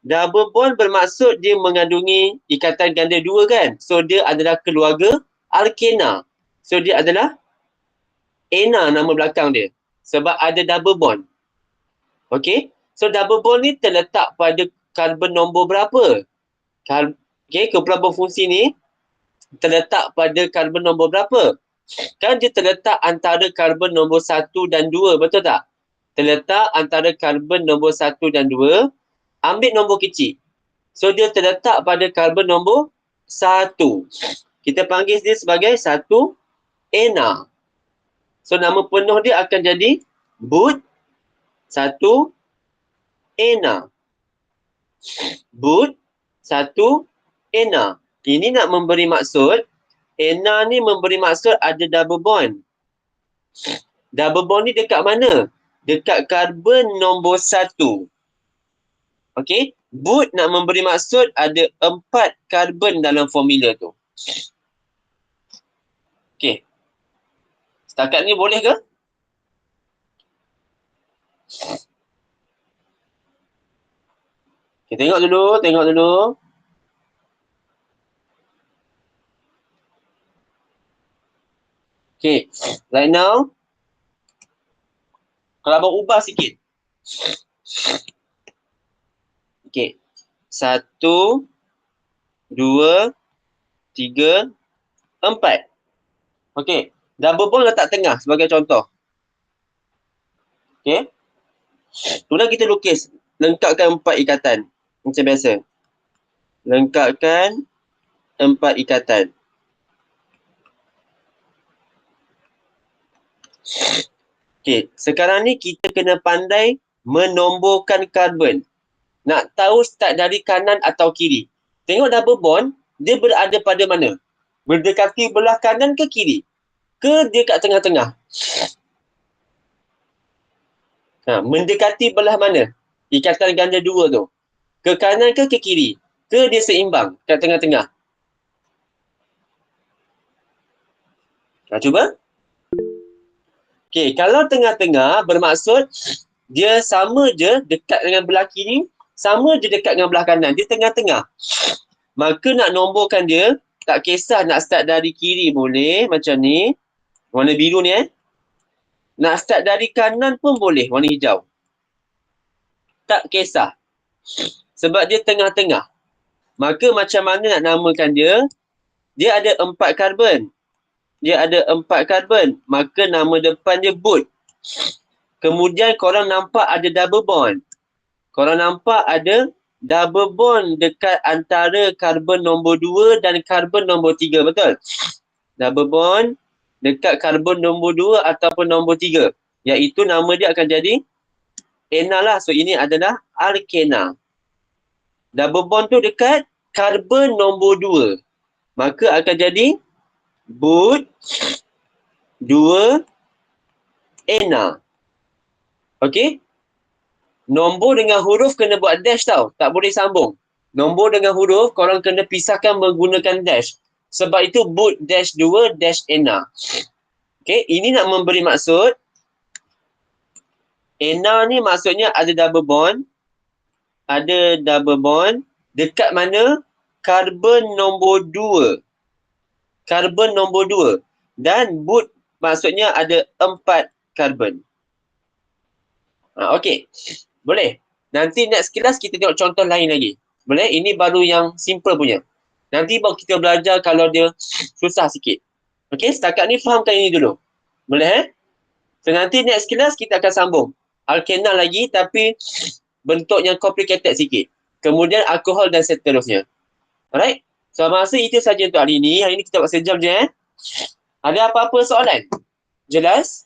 Double bond bermaksud dia mengandungi ikatan ganda 2 kan? So, dia adalah keluarga alkena. So, dia adalah ena nama belakang dia. Sebab ada double bond. Okey? So, double bond ni terletak pada karbon nombor berapa? Okey, kumpulan berfungsi ni terletak pada karbon nombor berapa? Kan dia terletak antara karbon nombor 1 dan 2, betul tak? Terletak antara karbon nombor 1 dan 2, ambil nombor kecil. So, dia terletak pada karbon nombor 1. Kita panggil dia sebagai 1 ena. So, nama penuh dia akan jadi but 1 ena. But 1 ena. Ini nak memberi maksud, ena ni memberi maksud ada double bond. Double bond ni dekat mana? Dekat karbon nombor 1. Okey? But nak memberi maksud ada 4 karbon dalam formula tu. Okey. Setakat ni boleh ke? Okay, tengok dulu. Okay, right now, kalau abang ubah sikit. Okay, 1, 2, 3, 4. Okay, double bond letak tengah sebagai contoh. Okay. Kemudian kita lukis, lengkapkan 4 ikatan. Macam biasa. Lengkapkan 4 ikatan. Okay, sekarang ni kita kena pandai menomborkan karbon. Nak tahu start dari kanan atau kiri. Tengok double bond, dia berada pada mana? Berdekati belah kanan ke kiri? Ke dia kat tengah-tengah? Mendekati belah mana? Ikatan ganda 2 tu. Ke kanan ke kiri? Ke dia seimbang kat tengah-tengah? Cuba. Okay, kalau tengah-tengah bermaksud dia sama je dekat dengan belah kiri, sama je dekat dengan belah kanan. Dia tengah-tengah. Maka nak nomborkan dia, tak kisah nak start dari kiri boleh, macam ni. Warna biru ni Nak start dari kanan pun boleh, warna hijau. Tak kisah. Sebab dia tengah-tengah. Maka macam mana nak namakan dia? Dia ada 4 karbon. Maka nama depan dia but. Kemudian korang nampak ada double bond. Dekat antara karbon nombor 2 dan karbon nombor 3, betul? Double bond dekat karbon nombor 2 ataupun nombor 3. Iaitu nama dia akan jadi ena lah. So, ini adalah alkena. Double bond tu dekat karbon nombor 2. Maka akan jadi but 2 ena. Okey? Nombor dengan huruf kena buat dash tau. Tak boleh sambung. Nombor dengan huruf korang kena pisahkan menggunakan dash. Sebab itu but dash 2 dash ena. Okey, ini nak memberi maksud ena ni maksudnya ada double bond. Dekat mana? Karbon nombor 2. Dan but maksudnya ada 4 karbon. Okey. Boleh. Nanti next kelas kita tengok contoh lain lagi. Boleh? Ini baru yang simple punya. Nanti baru kita belajar kalau dia susah sikit. Okey, setakat ni fahamkan ini dulu. Boleh So nanti next class kita akan sambung. Alkena lagi tapi bentuknya complicated sikit. Kemudian alkohol dan seterusnya. Alright? So masa itu saja untuk hari ini. Hari ini kita buat sejam je. Ada apa-apa soalan? Jelas?